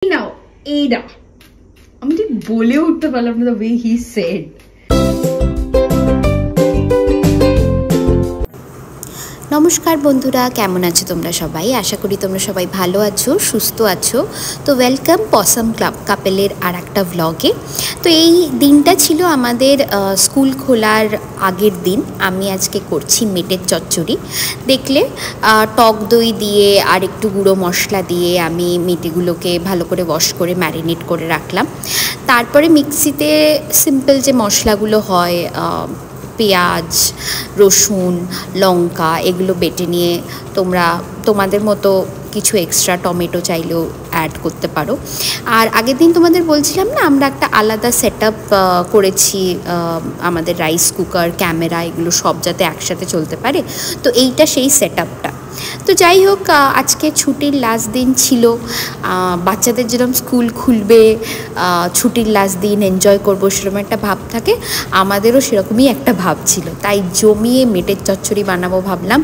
Now, Ada. আমি ঠিক বলে উঠতে পারলাম না the way he said. নমস্কার বন্ধুরা, কেমন আছো তোমরা সবাই? আশা করি তোমরা সবাই ভালো আছো, সুস্থ আছো। তো ওয়েলকাম পসাম ক্লাব কাপেলের আর একটা ভ্লগে। তো এই দিনটা ছিল আমাদের স্কুল খোলার আগের দিন। আমি আজকে করছি মেটের চচ্চড়ি। দেখলে টক দই দিয়ে আর একটু গুঁড়ো মশলা দিয়ে আমি মেটেগুলোকে ভালো করে ওয়াশ করে ম্যারিনেট করে রাখলাম। তারপরে মিক্সিতে সিম্পল যে মশলাগুলো হয়, পেঁয়াজ, রসুন, লঙ্কা এগুলো বেটে নিয়ে তোমাদের মতো কিছু এক্সট্রা টমেটো চাইলেও অ্যাড করতে পারো। আর আগের দিন তোমাদের বলছিলাম না, আমরা একটা আলাদা সেট আপ করেছি, আমাদের রাইস কুকার, ক্যামেরা এগুলো সব যাতে একসাথে চলতে পারে। তো এইটা সেই সেট আপটা। তো যাই হোক, আজকে ছুটির লাস্ট দিন ছিল। বাচ্চাদের যেরকম স্কুল খুলবে, ছুটির লাস্ট দিন এনজয় করবো সেরকম একটা ভাব থাকে, আমাদেরও সেরকমই একটা ভাব ছিল। তাই জমিয়ে মেটের চচ্চড়ি বানাবো ভাবলাম।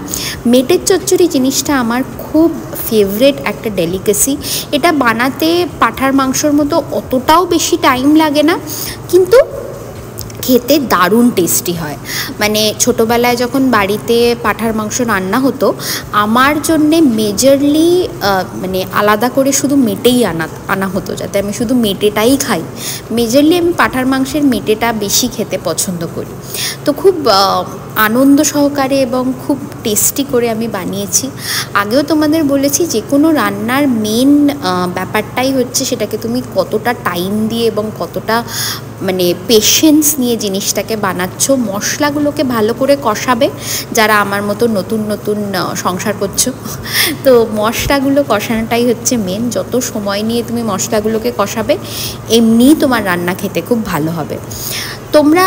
মেটের চচ্চড়ি জিনিসটা আমার খুব ফেভারেট একটা ডেলিকেসি। এটা বানাতে পাঁঠার মাংসর মতো অতটাও বেশি টাইম লাগে না, কিন্তু খেতে দারুণ টেস্টি হয়। মানে ছোটোবেলায় যখন বাড়িতে পাঁঠার মাংস রান্না হতো, আমার জন্যে মেজরলি মানে আলাদা করে শুধু মেটেই আনা হতো, যাতে আমি শুধু মেটেটাই খাই। মেজরলি আমি পাঁঠার মাংসের মেটেটা বেশি খেতে পছন্দ করি। তো খুব আনন্দ সহকারে এবং খুব টেস্টি করে আমি বানিয়েছি। আগেও তোমাদের বলেছি, যে কোনো রান্নার মেন ব্যাপারটাই হচ্ছে সেটাকে তুমি কতটা টাইম দিয়ে এবং কতটা মানে পেশেন্স নিয়ে জিনিসটাকে বানাচ্ছ। মশলাগুলোকে ভালো করে কষাবে, যারা আমার মতো নতুন নতুন সংসার করছো। তো মশলাগুলো কষানোটাই হচ্ছে মেন। যত সময় নিয়ে তুমি মশলাগুলোকে কষাবে, এমনিই তোমার রান্না খেতে খুব ভালো হবে। তোমরা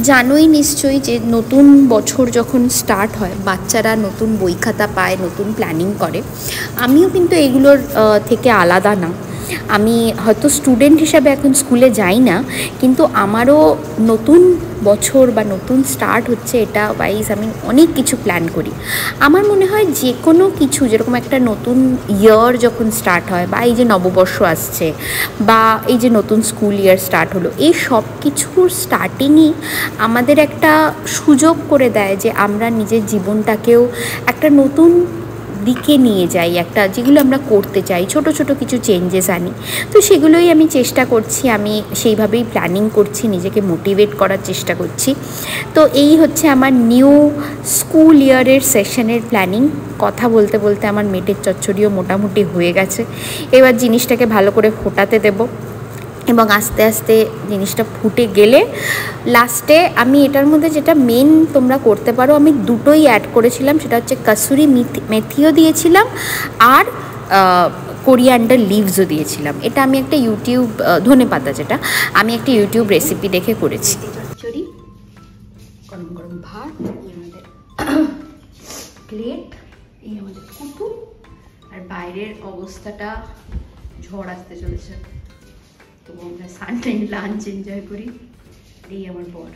জানোই নিশ্চয়ই যে নতুন বছর যখন স্টার্ট হয়, বাচ্চারা নতুন বই খাতা পায়, নতুন প্ল্যানিং করে। আমিও কিন্তু এগুলোর থেকে আলাদা না। আমি হয়তো স্টুডেন্ট হিসাবে এখন স্কুলে যাই না, কিন্তু আমারও নতুন বছর বা নতুন স্টার্ট হচ্ছে এটা ওয়াইজ আমি অনেক কিছু প্ল্যান করি। আমার মনে হয় যে কোনো কিছু, যেরকম একটা নতুন ইয়ার যখন স্টার্ট হয়, বা এই যে নববর্ষ আসছে, বা এই যে নতুন স্কুল ইয়ার স্টার্ট হলো, এই সব কিছুর স্টার্টিংই আমাদের একটা সুযোগ করে দেয় যে আমরা নিজের জীবনটাকেও একটা নতুন দিকে নিয়ে যাই, একটা যেগুলো আমরা করতে চাই, ছোট ছোট কিছু চেঞ্জেস আনি। তো সেগুলোই আমি চেষ্টা করছি, আমি সেইভাবেই প্ল্যানিং করছি, নিজেকে মোটিভেট করার চেষ্টা করছি। তো এই হচ্ছে আমার নিউ স্কুল ইয়ারের সেশনের প্ল্যানিং। কথা বলতে বলতে আমার মেটের চচ্চড়িও মোটামুটি হয়ে গেছে। এবার জিনিসটাকে ভালো করে ফোটাতে দেবো, এবং আস্তে আস্তে জিনিসটা ফুটে গেলে লাস্টে আমি এটার মধ্যে যেটা মেন তোমরা করতে পারো, আমি দুটোই অ্যাড করেছিলাম। সেটা হচ্ছে কাসুরি মেথিও দিয়েছিলাম, আর কোরিয়ান্ডার লিভসও দিয়েছিলাম। এটা আমি একটা ইউটিউব, ধনেপাতা, যেটা আমি একটা ইউটিউব রেসিপি দেখে করেছি। চচ্চড়ি, গরম গরম ভাত, আমাদের প্লেট, এই আমাদের কুটু, আর বাইরের অবস্থাটা ঝড় আসতে চলেছে। তো আমরা সানডে লাঞ্চ এনজয় করি। এই আমার বর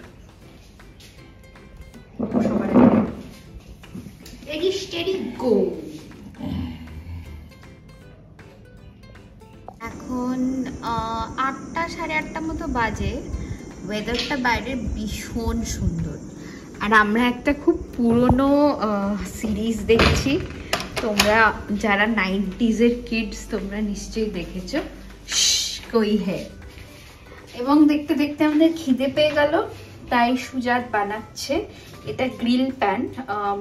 সবার গো। এখন 8টা, সাড়ে 8টার মতো বাজে। ওয়েদারটা বাইরে ভীষণ সুন্দর। আর আমরা একটা খুব পুরনো সিরিজ দেখছি। তোমরা যারা 90s-এর কিডস, তোমরা নিশ্চয়ই দেখেছো, কই হ্যাঁ। এবং দেখতে দেখতে আমাদের খিদে পেয়ে গেল, তাই সুজাত বানাচ্ছে। এটা গ্রিল প্যান,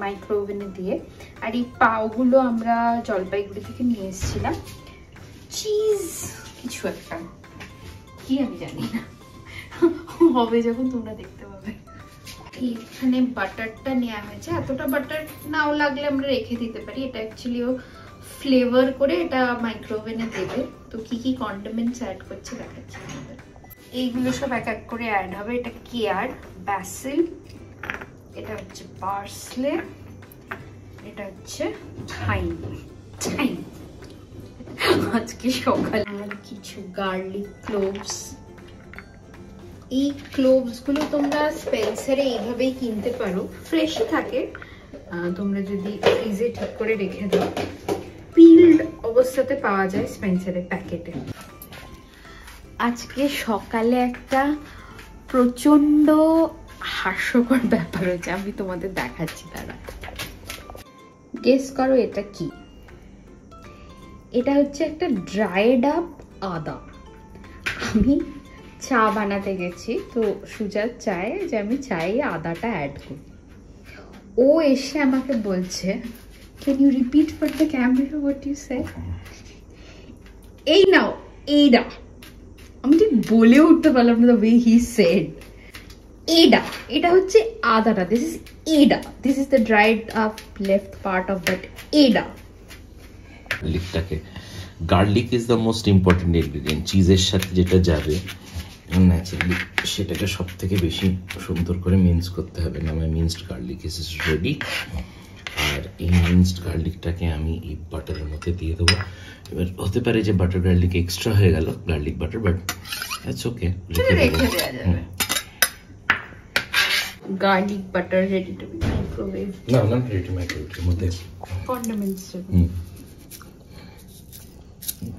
মাইক্রোওভেনে দিয়ে। আর এই পাওগুলো আমরা জলপাইগুড়ি থেকে নিয়ে এসেছিলাম। চিজ কিছু একটা, কি আমি জানি না, হবে যখন তোমরা দেখতে পাবে। এইখানে বাটারটা নেওয়া হয়েছে। এতটা বাটার নাও লাগলে আমরা রেখে দিতে পারি। এটা অ্যাকচুয়ালি ও ফ্লেভার করে এটা মাইক্রোওভেনে দেবে। তো কি কি কন্ডিমেন্টস অ্যাড করছে দেখাচ্ছি। এইগুলো সব এক এক করে অ্যাড হবে। এটা কেয়ার, ব্যাসিল, এটা হচ্ছে পার্সলে, এটা হচ্ছে থাইম। আজকে সকালে আর কিছু গার্লিক ক্লোভস। এই ক্লোভসগুলো তোমরা স্পেন্সারে এইভাবেই কিনতে পারো, ফ্রেশই থাকে। তোমরা যদি ফ্রিজে ঠিক করে রেখে দাও। পিল্ড অবস্থাতে পাওয়া যায় স্পেন্সারের প্যাকেটে। আজকে সকালে একটা প্রচন্ড হাস্যকর ব্যাপার হচ্ছে, আমি তোমাদের দেখাচ্ছি। তারা গেস করো এটা কি? এটা হচ্ছে একটা ড্রাইড আপ আদা। আমি চা বানাতে গেছি, তো সুজাত চায় যে আমি চায়ে আদাটা অ্যাড করি। ও এসে আমাকে বলছে, can you repeat for the camera what you say? এই নাও এইটা। আমি ঠিক বলে উঠতে পারলাম না, the way he said ada. এটা হচ্ছে আদাটা, this is ada, this is the dried up left part of that ada. Garlic is the most important ingredient. চিজের সাথে যেটা যাবে ন্যাচারালি সেটাকে সব থেকে বেশি সুন্দর করে মিন্স করতে হবে। না, আমার মিন্সড গার্লিক ইজ রেডি। আর এই মিন্সড গার্লিকটাকে আমি এই বাটারের মধ্যে দিয়ে দেবো। এবার হতে পারে যে বাটার গার্লিক এক্সট্রা হয়ে গেল, garlic butter, but it's okay, রেখে দেওয়া যাবে। Garlic butter ready to be microwave. না, নট রেডি টু মাইক্রোওয়েভ, এর মধ্যে কন্ডিমেন্টস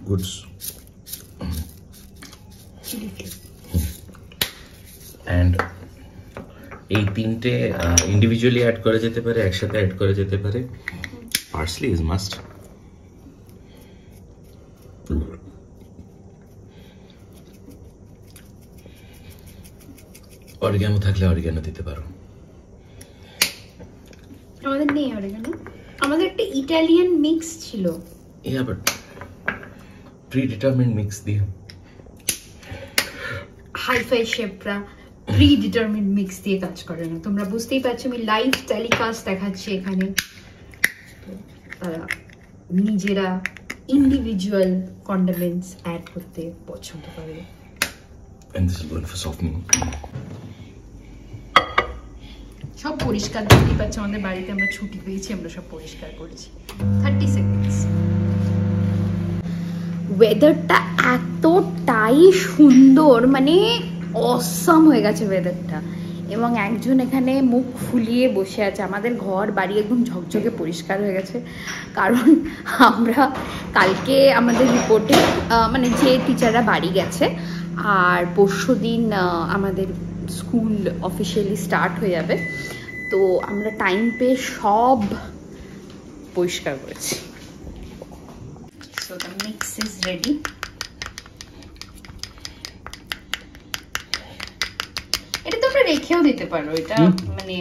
গুডস এন্ড এই তিনটে ইন্ডিভিজুয়ালি অ্যাড করা যেতে পারে, একসাথে অ্যাড করা যেতে পারে। Parsley is must. অরিগানো থাকলে অরিগানো দিতে পারো। আমাদের নেই অরিগানো, আমাদের একটা ইটালিয়ান মিক্স ছিল। ইয়া, বাট প্রি-ডিটারমিন্ড মিক্স দিয়ে হাইফাই শেফরা প্রি-ডিটারমিন্ড মিক্স দিয়ে কাজ করে না। তোমরা বুঝতেই পারছো, আমি লাইভ টেলিকাস্ট দেখাচ্ছি এখানে। তারা নিজেরা ইন্ডিভিজুয়াল কন্ডিমেন্টস অ্যাড করতে পছন্দ করে। And this is going for softening. সব পরিষ্কার দেখতেই পাচ্ছ, আমাদের বাড়িতে আমরা ছুটি পেয়েছি, আমরা সব পরিষ্কার করেছি। 30 সেকেন্ডস। ওয়েদারটা এতটাই সুন্দর, মানে অসাম হয়ে গেছে ওয়েদারটা। এবং একজন এখানে মুখ ফুলিয়ে বসে আছে। আমাদের ঘর বাড়ি একদম ঝকঝকে পরিষ্কার হয়ে গেছে, কারণ আমরা কালকে আমাদের রিপোর্টে মানে যে টিচাররা বাড়ি গেছে, আর পরশু দিন আমাদের স্কুল অফিসিয়ালি স্টার্ট হয়ে যাবে, তো আমরা টাইম পেয়ে সব পরিষ্কার করেছি। So the mix is ready. এটা তোমরা রেখেও দিতে পারো, এটা মানে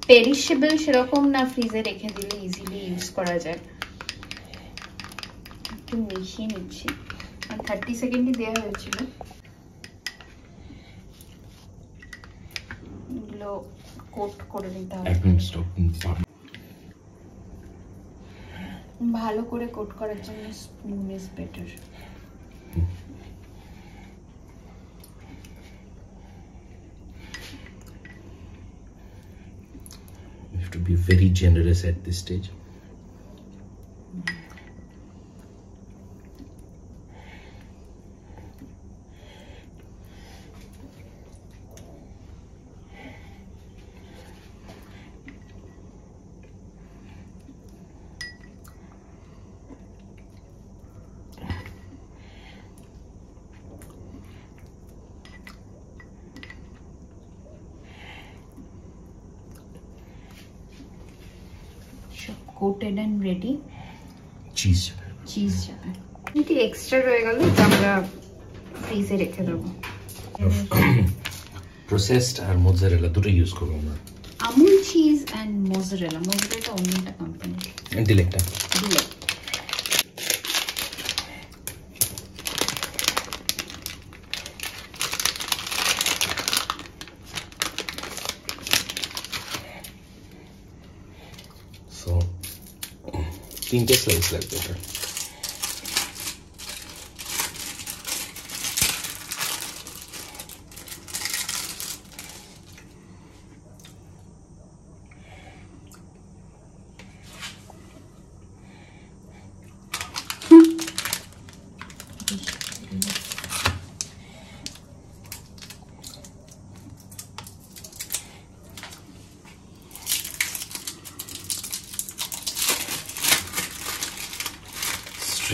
পেরিশেবল সেরকম না, ফ্রিজে রেখে দিলে ইজিলি ইউজ করা যায়। একটু মিশিয়ে নিচ্ছি, আর 30 সেকেন্ডই দেওয়া হয়েছিল। এগুলো কোট করে দিতে হবে ভালো করে। কোট করার জন্য spoon is better. You have to be very generous at this stage. Coated and ready. Cheese যাবে, এটি এক্সট্রা রয়ে গেল, এটা আমরা ফ্রিজে রেখে দেবো। প্রসেসড আর মোজারেলা দুটো ইউজ করব আমরা। Amul cheese and mozzarella. Mozzarella অন্য একটা কোম্পানি, ডিলেক্টা। সো 3টে স্লাইস লাগবে এটা।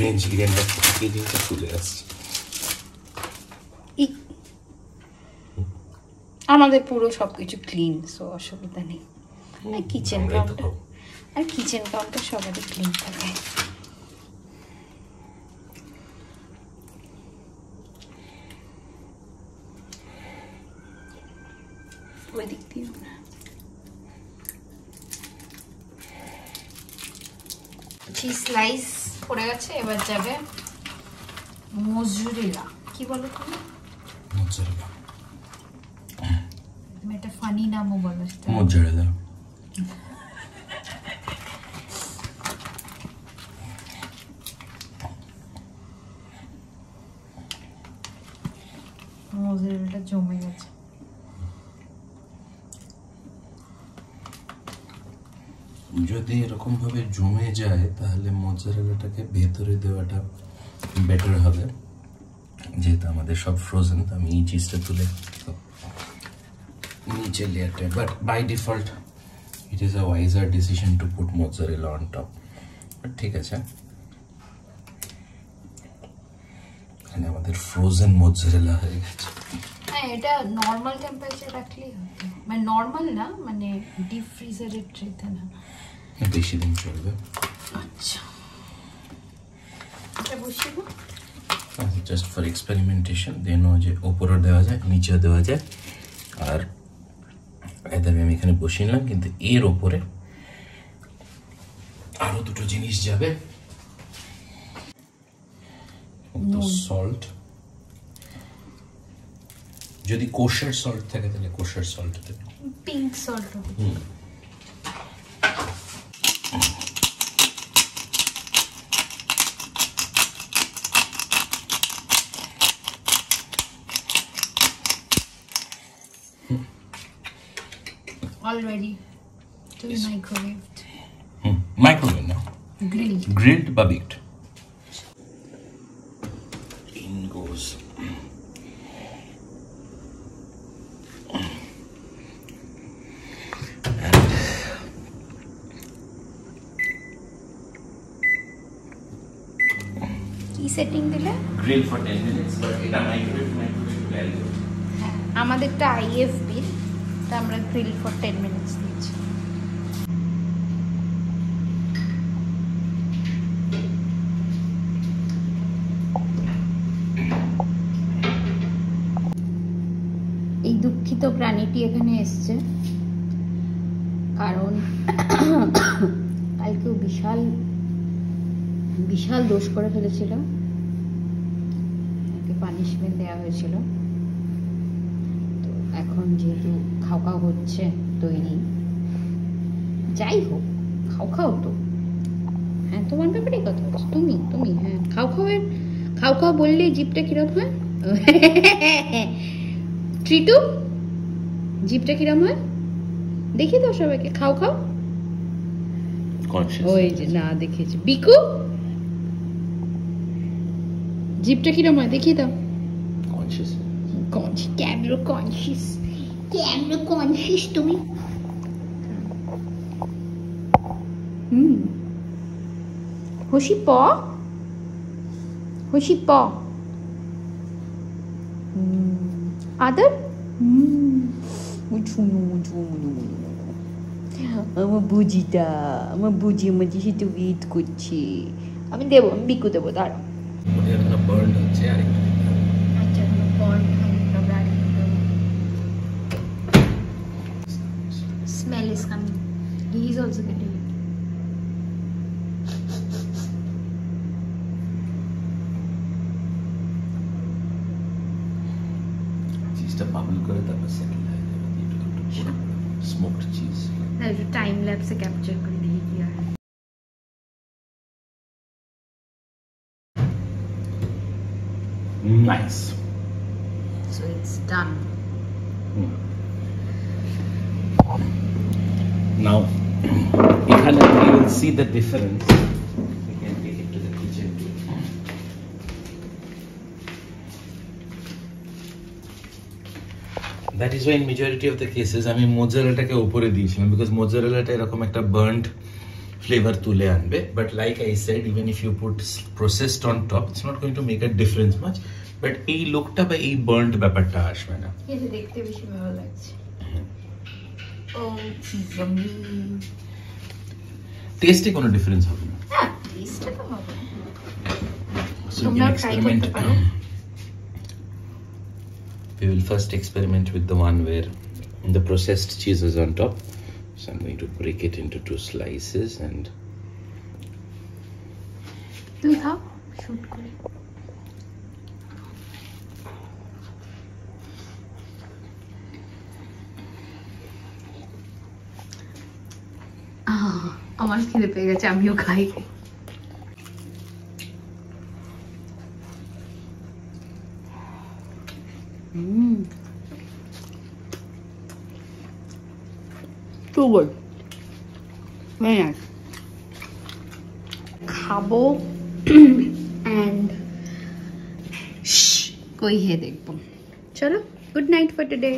ফ্রেঞ্চ গ্রেনটা প্যাকেজিংটা খুলে আসছে। আমাদের পুরো সবকিছু ক্লিন, সো অসুবিধা নেই। আর কিচেন কাউন্টার সবারই ক্লিন থাকে। ওই দিক দিয়ে চিজ স্লাইস পড়ে গেছে, এবার যাবে মোজরেলা। কি বলো তুমি? মোজরেলা। তুমি একটা ফানি নামও বলো। মোজরেলা। মোজরেলাটা জমে গেছে। যদি এরকম ভাবে জমে যায় তাহলে মোজারেলাটাকে ভেতরে দেওয়াটা বেটার হবে, যেহেতু আমাদের সব ফ্রোজেন। আমি এই চিজটা তুলে নিচে লেয়ারটা, but by default it is a wiser decision to put mozzarella on top. ঠিক আছে, এখানে আমাদের ফ্রোজেন মোজারেলা হয়ে গেছে। হ্যাঁ, এটা নর্মাল টেম্পারেচার রাখলেই হবে, মানে নর্মাল না, মানে ডিপ ফ্রিজারের ট্রেতে না, বেশি দিন চলবে। আচ্ছা, এটা বসিয়ে দাও জাস্ট ফর এক্সপেরিমেন্টেশন। দেন যে ওপরে দেওয়া যায়, নিচে দেওয়া যায়। আর এদের আমি এখানে বসিয়ে নিলাম, কিন্তু এর ওপরে আরো দুটো জিনিস যাবে। সল্ট, যদি কোশার সল্ট থাকে তাহলে কোশার সল্ট দেবে, pink salt. Already to be microwaved. Microwave now. Grilled বা baked. In goes. কি সেটিং দিলে? Grill for 10 minutes, but এটা microwave value. আমাদেরটা IFB, তা আমরা গ্রিল ফর 10 মিনিটস দিয়েছি। এই দুঃখিত প্রাণীটি এখানে এসছে কারণ কালকেও বিশাল বিশাল দোষ করে ফেলেছিল, ওকে পানিশমেন্ট দেওয়া হয়েছিল। তো এখন যেহেতু খাও খাও হচ্ছে তৈরি, যাই হোক খাও খাও তো, হ্যাঁ তোমার ব্যাপারে কথা হচ্ছে, তুমি তুমি হ্যাঁ খাও খাও বললেই জিভটা কিরম হয়? ট্রিটু জিভটা কিরম হয় দেখি তো সবাইকে। খাও ওই যে না দেখেছি। বিকু জিভটা কিরম হয় দেখিয়ে দাও। ক্যামেরা কনসিয়াস তুমি। হসি প আদর। আমার বুঝিটা, আমার বুঝি আমার যে সেটা ওয়েট করছি। আমি দেবো, আমি বিকু দেবো, দাঁড়াও। Smell is coming. He is also getting it. Cheese bubble করে তারপর সেকেন্ড হয়ে যাবে। Smoked cheese. একটু টাইম ল্যাপসে ক্যাপচার করে দেখি কি হয়। Nice. So it's done. Now, ekhane you will see the difference. We can take it to the kitchen too. That is why in majority of the cases আমি মোজারেলাটাকে উপরে দিয়েছিলাম, because মোজারেলাটা এরকম একটা burnt flavor tule anbe. But like I said, even if you put processed on top, it's not going to make a difference much. But ei look ta ba ei burnt ব্যাপারটা আসবে না। এটা দেখতে বেশি ভালো লাগছে। ও yummy। টেস্টে কোনো ডিফারেন্স হবে না। হ্যাঁ, টেস্টে তো হবে। So তোমরা ট্রাই করতে পারো। We will first experiment with the one where the processed cheese is on top. So I'm going to break it into 2 slices and তুই খাও শুট করে। আমার খিদে পেয়ে গেছে, আমিও খাই। So good. Very nice. খাবো and कोई है देखो। चलो, good night for today.